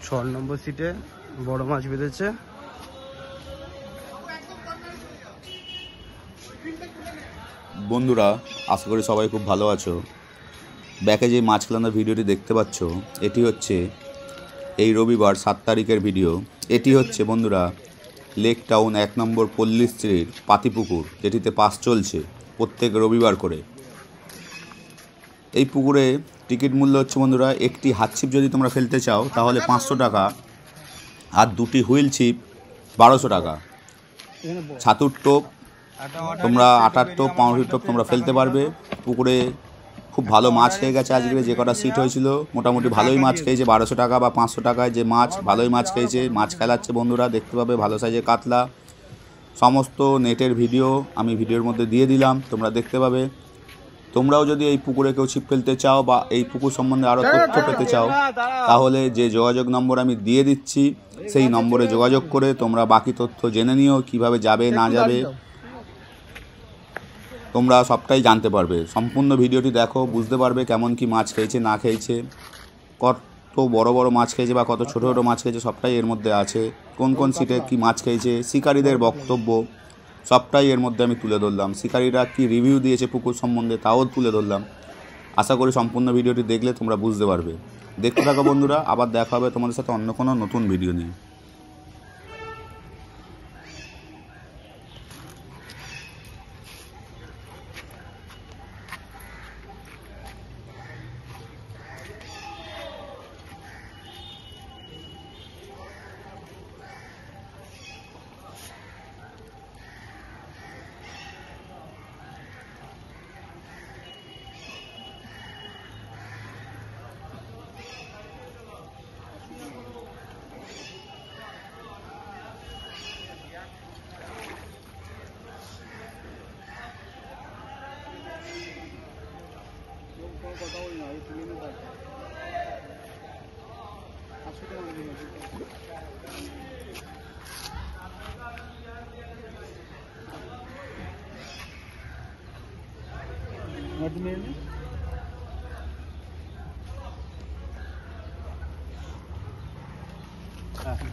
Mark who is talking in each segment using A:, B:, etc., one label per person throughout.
A: 6 নম্বর সিটে বড় মাছ বেঁধেছে।
B: বন্ধুরা, আশা করি সবাই খুব ভালো আছো। ব্যাকে যে মাছ খেলানোর ভিডিওটি দেখতে পাচ্ছ, এটি হচ্ছে এই রবিবার 7 তারিখের ভিডিও। এটি হচ্ছে বন্ধুরা লেক টাউন 1 নম্বর পল্লীশ্রীর পাতিপুকুর, যেটিতে পাস চলছে প্রত্যেক রবিবার করে। এই পুকুরে টিকিট মূল্য হচ্ছে বন্ধুরা, একটি হাত ছিপ যদি তোমরা ফেলতে চাও তাহলে 500 টাকা, আর দুটি হুইল ছিপ 1200 টাকা। ছাতুর টোপ, তোমরা আটার টোপ, পাউরুটির টোপ তোমরা ফেলতে পারবে। পুকুরে খুব ভালো মাছ খেয়ে গেছে আজকে। যে কটা সিট হয়েছিল মোটামুটি ভালোই মাছ খেয়েছে। 1200 টাকা বা 500 টাকায় যে মাছ, ভালোই মাছ খেয়েছে। মাছ খেলাচ্ছে বন্ধুরা, দেখতে পাবে ভালো সাইজের কাতলা। সমস্ত নেটের ভিডিও আমি ভিডিওর মধ্যে দিয়ে দিলাম, তোমরা দেখতে পাবে। তোমরাও যদি এই পুকুরে কেউ ছিপ ফেলতে চাও বা এই পুকুর সম্বন্ধে আরও তথ্য পেতে চাও, তাহলে যে যোগাযোগ নম্বর আমি দিয়ে দিচ্ছি সেই নম্বরে যোগাযোগ করে তোমরা বাকি তথ্য জেনে নিও। কিভাবে যাবে না যাবে তোমরা সবটাই জানতে পারবে। সম্পূর্ণ ভিডিওটি দেখো, বুঝতে পারবে কেমন কি মাছ খেয়েছে না খেয়েছে, কত বড় বড় মাছ খেয়েছে বা কত ছোটো ছোটো মাছ খেয়েছে, সবটাই এর মধ্যে আছে। কোন কোন সিটে কি মাছ খেয়েছে, শিকারীদের বক্তব্য সবটাই এর মধ্যে আমি তুলে ধরলাম। শিকারীরা কি রিভিউ দিয়েছে পুকুর সম্বন্ধে তাও তুলে ধরলাম। আশা করি সম্পূর্ণ ভিডিওটি দেখলে তোমরা বুঝতে পারবে। দেখতে থাকো বন্ধুরা, আবার দেখা হবে তোমাদের সাথে অন্য কোনো নতুন ভিডিও নিয়ে।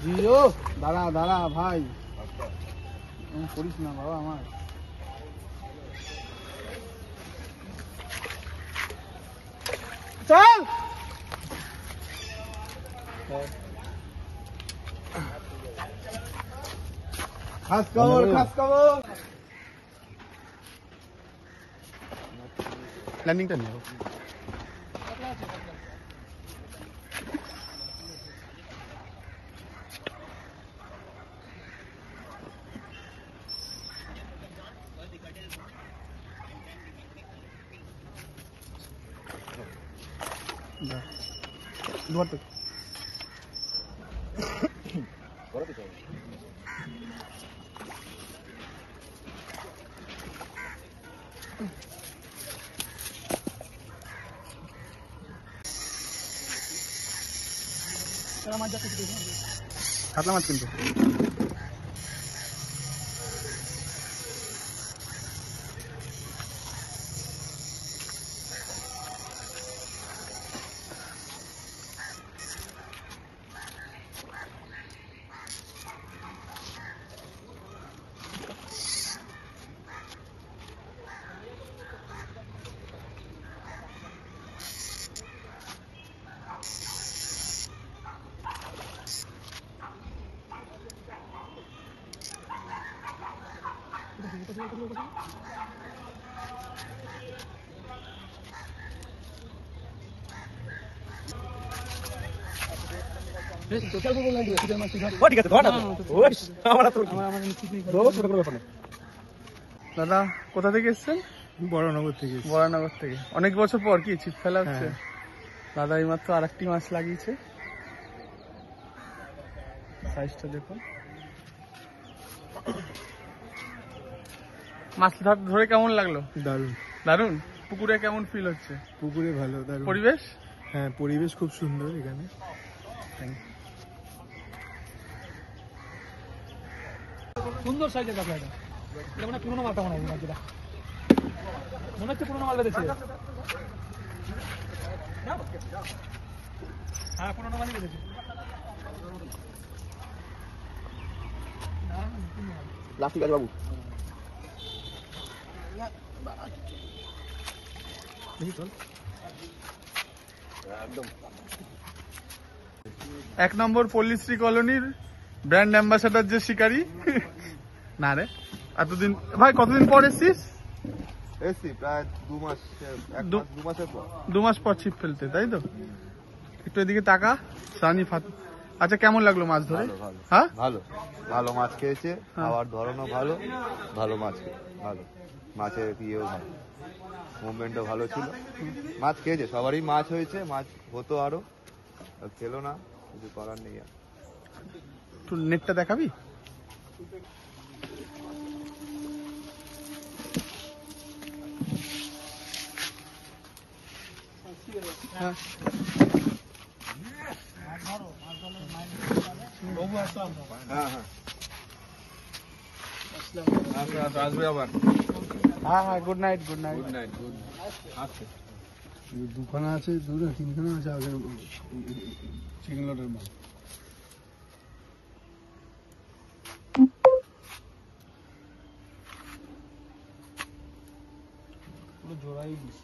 A: জিও দাঁড়া দাঁড়া ভাই, করিস না বাবা আমার। চল খাস খবর, খাস খবর। প্ল্যানিংটা নিও। ধরতে কাতলা মাছ কিন্তু দাদা কোথা থেকে এসছেন? বড়নগর থেকে। বড়নগর থেকে অনেক বছর পর কি ছিপ ফেলা হচ্ছে? দাদা এইমাত্র আরেকটি মাছ লাগিয়েছে, সাইজটা দেখুন। মাছ ধরে কেমন লাগলো? দারুণ দারুণ। পুকুরে কেমন ফিল হচ্ছে? পুকুরে ভালো, দারুণ। পরিবেশ? হ্যাঁ, পরিবেশ খুব সুন্দর এখানে। সুন্দর সাইজের কাঁকড়া এটা। এটা মানে পুরোনো মালটা মনে হয়, মনে হচ্ছে পুরোনো মাল বেঁধেছে। হ্যাঁ, পুরোনো মালই বেঁধেছে।
B: ঠিক আছে বাবু।
A: এক নম্বর পল্লীশ্রী কলোনির ব্র্যান্ড অ্যাম্বাসাডার যে শিকারী। না রে, এতদিন ভাই কতদিন পর এসছিস?
C: এসছি প্রায় 2 মাস, 2 মাসের পর।
A: 2 মাস পর ছিপ ফেলতে, তাই তো? একটু এদিকে তাকা। সানি ফাত, আচ্ছা কেমন লাগলো মাছ ধরে? হ্যাঁ
C: ভালো ভালো মাছ খেয়েছে, খাওয়ার ধরনও ভালো, ভালো মাছ ভালো, মাছের ইয়েও ভালো, মুভমেন্টও ভালো ছিল। মাছ খেয়েছে, সবারই মাছ হয়েছে, মাছ হতো আরো, খেলো না, কিছু করার নেই আর।
A: একটু নেটটা দেখাবি? হ্যাঁ
C: আসবে আবার।
A: হ্যাঁ হ্যাঁ, গুড নাইট। Good night.
D: দুখানা আছে, দুটো তিনখানা আছে আগের চিংড়ির মাছ। পুরো জোড়াই দিস,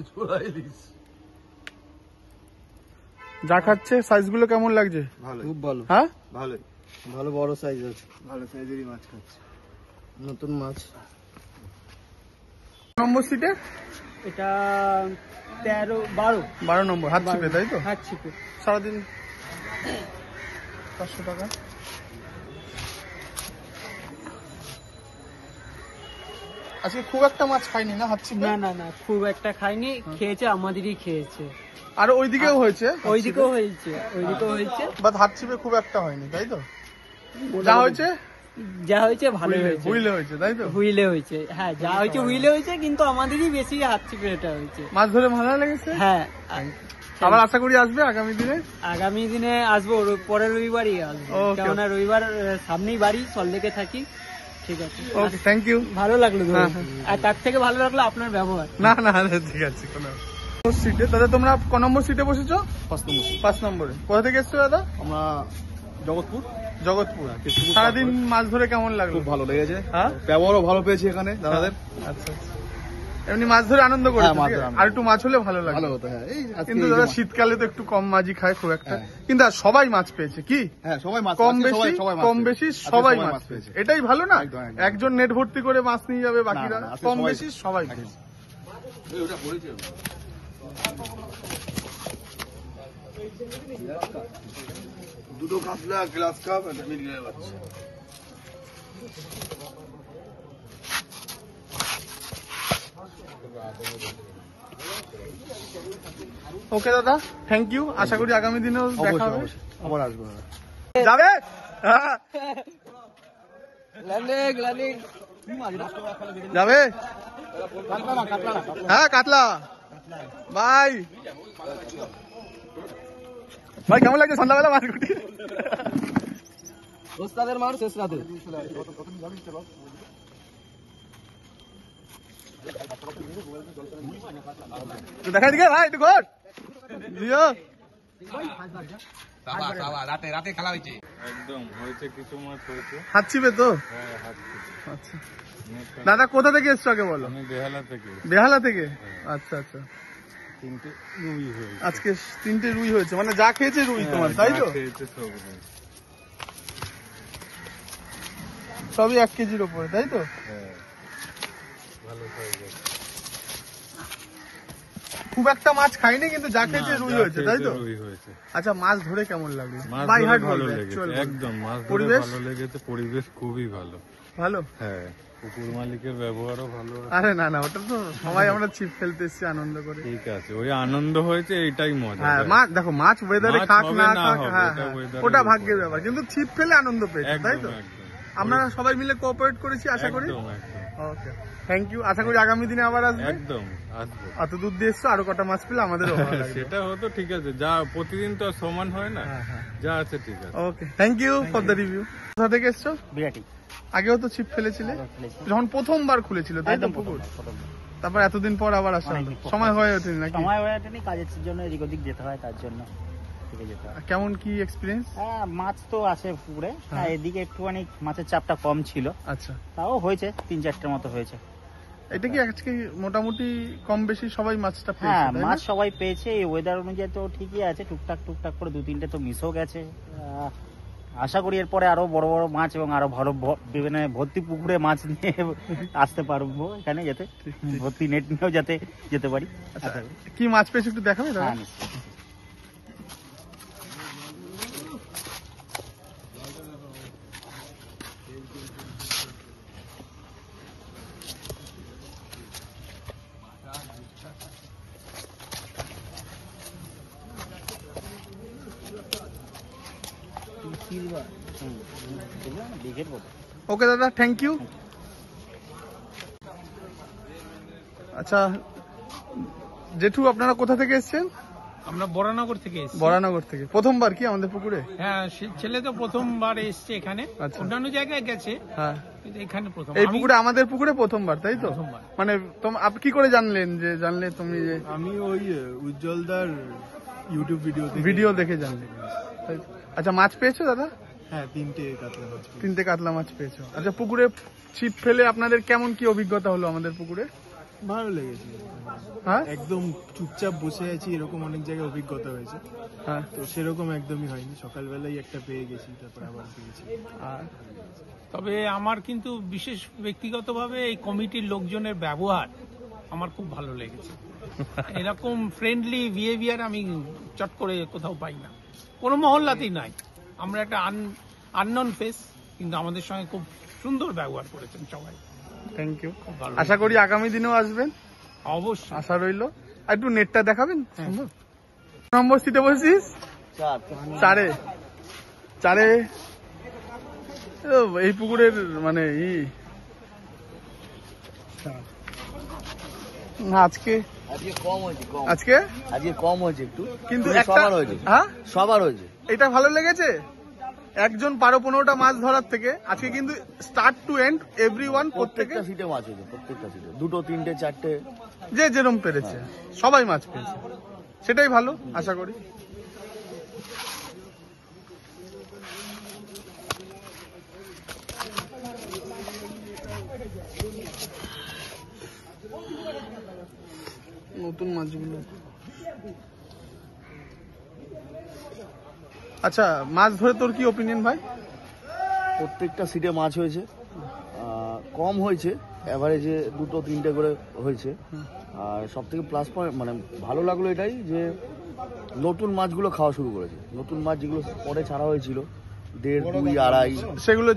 D: জোড়াই দিস।
A: যা খাচ্ছে সাইজ গুলো কেমন লাগছে?
C: ভালো,
D: খুব ভালো।
A: হ্যাঁ
C: ভালো
D: ভালো বড় সাইজ আছে,
C: ভালো সাইজেরই মাছ খাচ্ছে।
D: নতুন মাছ।
A: নম্বর সিটে
E: এটা 13-12
A: নম্বর হাত ছিপে, তাই তো?
E: হাত ছিপে।
A: সারাদিন 500 টাকা। আজকে খুব একটা মাছ খাইনি না হাত ছিপে?
E: না না না, খুব একটা খাইনি, খেয়েছে আমাদেরই খেয়েছে।
A: আর ওইদিকেও হয়েছে,
E: ওইদিকেও হয়েছে, ওইদিকেও হয়েছে,
A: বাট হাত ছিপে খুব একটা হয়নি, তাই তো? যা হয়েছে
E: যা হয়েছে ভালোই হয়েছে,
A: হুইলে হয়েছে, তাই তো?
E: হুইলে হয়েছে। হ্যাঁ, যা হয়েছে হুইলে হয়েছে, কিন্তু আমাদেরই বেশি হাত ছিপে এটা হয়েছে।
A: মাছ ধরে ভালো লেগেছে।
E: হ্যাঁ,
A: আবার আশা করি আসবে আগামী দিনে।
E: আগামী দিনে আসবো, পরের রবিবারই আসবো,
A: Okay.
E: কেননা রবিবার সামনেই বাড়ি, সল্লেকে থাকি। ঠিক আছে,
A: ওকে, থ্যাংক ইউ।
E: ভালো লাগলো দাদা।
A: হ্যাঁ।
E: আর তার থেকে ভালো লাগলো আপনার ব্যবহার।
A: না না ঠিক আছে, কোনো সিটে। দাদা তোমরা ক নম্বর সিটে বসেছো? 5 নম্বরে। কোথা থেকে এসছো দাদা?
D: আমরা জগৎপুর।
A: জগৎপুর। সারাদিন মাছ ধরে কেমন লাগলো?
D: খুব ভালো লেগেছে,
A: হ্যাঁ,
D: ব্যবহারও ভালো পেয়েছি এখানে দাদাদের।
A: আচ্ছা আচ্ছা। এমনি মাছ ধরে আনন্দ করে,
D: হ্যাঁ, মাছ ধরে আনন্দ।
A: আর একটু মাছ হলে ভালো
D: ভালো
A: লাগে।
D: হতো, হ্যাঁ। এই আজকে
A: কিন্তু
D: এই যে
A: দাদা
D: মাছ-
A: শীতকালে তো একটু কম মাছই খায় খুব একটা,
D: হ্যাঁ।
A: কিন্তু আর সবাই মাছ পেয়েছে কি?
D: হ্যাঁ, সবাই মাছ,
A: কম
D: আজকে
A: বেশি
D: সবাই মাছ
A: কম
D: পেয়েছে।
A: বেশি
D: আজকে
A: সবাই মাছ
D: পেয়েছে।
A: পেয়েছে, এটাই ভালো না?
D: একদম, একদম।
A: একজন নেট ভর্তি করে মাছ নিয়ে যাবে, বাকিরা
D: না, আজকে
A: কম
D: সবাই-
A: বেশি সবাই পেয়েছে।
C: দুটো কাতলা, গ্লাস কাপ, একটা মিলিয়ে যাচ্ছে।
A: ওকে দাদা, থ্যাংক ইউ। আশা করি আগামী দিনেও দেখা হবে।
D: অবশ্যই, আবার আসবো দাদা।
A: যাবে? হ্যাঁ। যাবে? হ্যাঁ, কাতলা ভাই। ভাই কেমন লাগছে সন্ধ্যাবেলা মাছগুটি?
E: ওস্তাদের মার শেষ রাতে।
A: দেখাই দিকে ভাই, একটু ঘর দিও।
F: একদম হয়েছে, কিছু মাছ হয়েছে।
A: হাত ছিপে তো?
F: হ্যাঁ, হাত থেকে।
A: আচ্ছা দাদা, কোথা থেকে এসছো আগে বলো?
F: আমি বেহালা থেকে।
A: বেহালা থেকে? আচ্ছা আচ্ছা।
F: 3টে রুই হয়েছে।
A: আজকে 3টে রুই হয়েছে, মানে যা খেয়েছে রুই তোমার, তাই তো?
F: যা খেয়েছে সব রুই।
A: সবই 1 কেজির ওপরে, তাই তো?
F: হ্যাঁ, ভালো সাইজ আছে।
A: খুব একটা মাছ খাইনি, কিন্তু যা খেয়েছে রুই
F: যা
A: হয়েছে, তাই তো?
F: খেয়েছে রুই হয়েছে।
A: আচ্ছা, মাছ ধরে কেমন লাগলো?
F: মাছ
A: বাই
F: ধরে
A: হার্ট
F: ভালো
A: বলবে,
F: লেগেছে,
A: actual বলবে।
F: একদম মাছ ধরে
A: পরিবেশ?
F: ভালো লেগেছে, পরিবেশ খুবই ভালো।
A: ভালো?
F: হ্যাঁ, পুকুর মালিকের ব্যবহারও ভালো আছে।
A: আরে না না, ওটা তো সবাই আমরা ছিপ ফেলতে এসেছি আনন্দ করে।
F: ঠিক আছে, ওই আনন্দ হয়েছে, এইটাই মজা।
A: হ্যাঁ, মাছ দেখো, মাছ ওয়েদারে
F: মাছ
A: খাক
F: হবে
A: না
F: না
A: খাক,
F: হবে,
A: হ্যাঁ
F: এটা
A: হ্যাঁ,
F: weather-এর
A: ওটা
F: উপর।
A: ভাগ্যের ব্যাপার, কিন্তু ছিপ ফেলে আনন্দ পেয়েছি, তাই
F: একদম
A: তো?
F: একদম।
A: আমরা সবাই মিলে কোঅপারেট করেছি, আশা করি।
F: একদম একদম
A: ওকে, থ্যাংক ইউ। আশা করি আগামী দিনে আবার আসবে।
F: একদম আসবো।
A: অত দূর দিয়ে এসছো, আরো কটা মাছ পেলে আমাদেরও ভালো লাগবে।
F: সেটা হতো, ঠিক আছে, যা প্রতিদিন তো আর সমান হয় না,
A: হ্যাঁ, হ্যাঁ।
F: যা আছে ঠিক আছে।
A: Okay, thank you for the review. কোথা থেকে এসছো?
E: বিরাটি।
A: আগেও তো ছিপ ফেলেছিলে যখন প্রথমবার খুলেছিল, তাই তো পুকুর? তারপর এতদিন পর আবার আসা হলো। সময় হয়ে ওঠেনি নাকি?
E: সময় হয়ে ওঠেনি, কাজের জন্য এদিক ওদিক যেতে হয়, তার জন্য। থেকে যেতে হয়।
A: কেমন কি এক্সপিরিয়েন্স?
E: হ্যাঁ, মাছ তো আছে পুকুরে। হ্যাঁ, এদিকে একটুখানি মাছের চাপটা কম ছিল,
A: আচ্ছা,
E: তাও হয়েছে 3-4টের মতো হয়েছে।
A: এটা কি আজকে মোটামুটি কম বেশি সবাই মাছটা পেয়েছে,
E: হ্যাঁ,
A: তাই না?
E: মাছ সবাই পেয়েছে। এই ওয়েদার অনুযায়ী তো ঠিকই আছে, টুকটাক করে 2-3টে তো মিসও গেছে। আশা করি এরপরে আরো বড় বড় মাছ এবং আরো ভালো বিভিন্ন ভর্তি পুকুরে মাছ নিয়ে আসতে পারবো এখানে, যাতে ভর্তি নেট নিয়েও যাতে যেতে পারি।
A: আচ্ছা, কি মাছ পেয়েছে একটু দেখাবে দাদা?
E: হ্যাঁ, নিশ্চয়ই। বিঘের মতো।
A: ওকে দাদা, থ্যাংক ইউ। আচ্ছা জেঠু, আপনারা কোথা থেকে এসেছেন?
G: আমরা বরানগর থেকে এসেছি।
A: বরানগর থেকে। প্রথমবার কি আমাদের পুকুরে?
G: হ্যাঁ, ছেলে তো প্রথমবার এসছে এখানে।
A: আচ্ছা।
G: অন্যান্য জায়গায় গেছে,
A: হ্যাঁ,
G: কিন্তু এখানে প্রথম।
A: এই
G: আমি-
A: পুকুরে, আমাদের পুকুরে প্রথমবার, তাই তো?
G: প্রথমবার।
A: মানে আপনি কি করে জানলে তুমি যে
D: আমি ওই উজ্জ্বলদার ইউটিউব
A: ভিডিও দেখে জানলে, তাই তো? আচ্ছা, মাছ পেয়েছো দাদা?
D: হ্যাঁ, 3টে কাতলা মাছ পেয়েছি।
A: 3টে কাতলা মাছ পেয়েছো। আচ্ছা, পুকুরে ছিপ ফেলে আপনাদের কেমন কি অভিজ্ঞতা হলো আমাদের পুকুরে?
D: ভালো লেগেছে।
A: হ্যাঁ
D: একদম চুপচাপ বসে আছি, এরকম অনেক জায়গায় অভিজ্ঞতা হয়েছে,
A: হ্যাঁ।
D: তো সেরকম একদমই হয়নি। সকালবেলায় একটা পেয়ে গেছি, তারপর আবার পেয়েছি।
A: আর
G: তবে আমার কিন্তু বিশেষ ব্যক্তিগতভাবে এই কমিটির লোকজনের ব্যবহার আমার খুব ভালো লেগেছে। এরকম ফ্রেন্ডলি বিহেভিয়ার আমি চট করে কোথাও পাই না, কোনো মহল্লাতেই নাই। আমরা একটা আননোন ফেস, কিন্তু আমাদের সঙ্গে খুব সুন্দর ব্যবহার করেছেন সবাই।
A: Thank you.
G: খুব ভালো।
A: আশা করি আগামী দিনেও আসবেন,
G: অবশ্যই।
A: আশা রইলো। আর একটু নেটটা দেখাবেন সম্ভব? নম্বর সিটে বসিস? চারে। এই পুকুরের মানে না, আজকে
C: কম হয়েছে,
A: আজকে
C: আজকে কম হয়েছে একটু,
A: কিন্তু
C: কিন্তু
A: একটা
C: সবার হয়েছে,
A: হ্যাঁ,
C: সবার হয়েছে।
A: এটা ভালো লেগেছে। একজন 12-15টা মাছ ধরার থেকে আজকে কিন্তু স্টার্ট টু এন্ড এভরিওয়ান, প্রত্যেকে
C: প্রত্যেকটা সিটে মাছ হয়েছে, প্রত্যেকটা সিটে 2, 3, 4টে।
A: যে যেরকম পেরেছে সবাই মাছ পেয়েছে, সেটাই ভালো। আশা করি নতুন মাছগুলো। আচ্ছা, মাছ ধরে তোর কি ওপিনিয়ন ভাই?
C: প্রত্যেকটা সিটে মাছ হয়েছে, কম হয়েছে, অ্যাভারেজে 2, 3টে করে হয়েছে। আর সব থেকে প্লাস পয়েন্ট মানে ভালো লাগলো এটাই যে নতুন মাছগুলো খাওয়া শুরু করেছে। নতুন মাছ যেগুলো পরে ছাড়া হয়েছিল 1.5, 2, 2.5
A: সেগুলো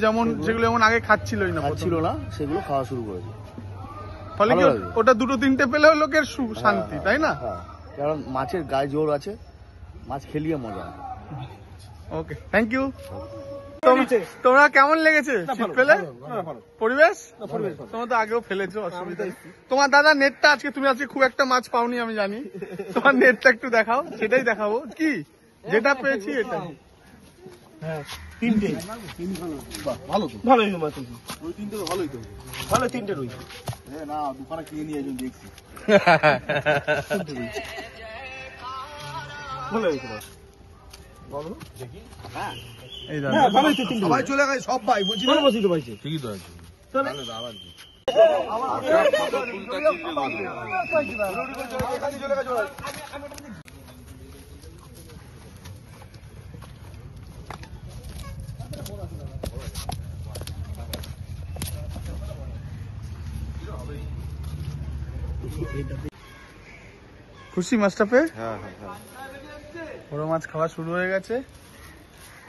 A: যেমন আগে খাচ্ছিলই না,
C: খাচ্ছিল না, সেগুলো খাওয়া শুরু করেছে।
A: ফলে কি
C: ভালো লাগে।
A: ওটা 2-3টে পেলেও লোকের শান্তি, তাই না?
C: হ্যাঁ, কারণ মাছের গায়ে জোর আছে, মাছ খেলিয়ে মজা।
A: ওকে, থ্যাংক ইউ। তোমরা কেমন লেগেছে ছিপ ফেলে? পরিবেশ তোমরা তো আগেও ফেলেছো, অসুবিধা নেই। তোমার দাদা নেটটা তুমি আজকে খুব একটা মাছ পাওনি আমি জানি, তোমার নেটটা একটু দেখাও। সেটাই দেখাবো, কি যেটা পেয়েছি এটাই। এই দাদা
D: সবাই চলে গেছে, সব ভাই বলছি না, বসি তো ভাই।
F: ঠিকই তো আছে।
A: খুশি মাছটা পেয়ে?
C: হ্যাঁ, হ্যাঁ, হ্যাঁ।
A: বড় মাছ খাওয়া শুরু হয়ে গেছে।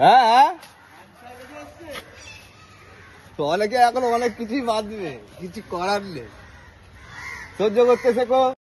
C: হ্যাঁ, তো অনেকে এখন অনেক কিছুই বাদ দিবে, কিছু করার নেই, সহ্য করতে শেখো।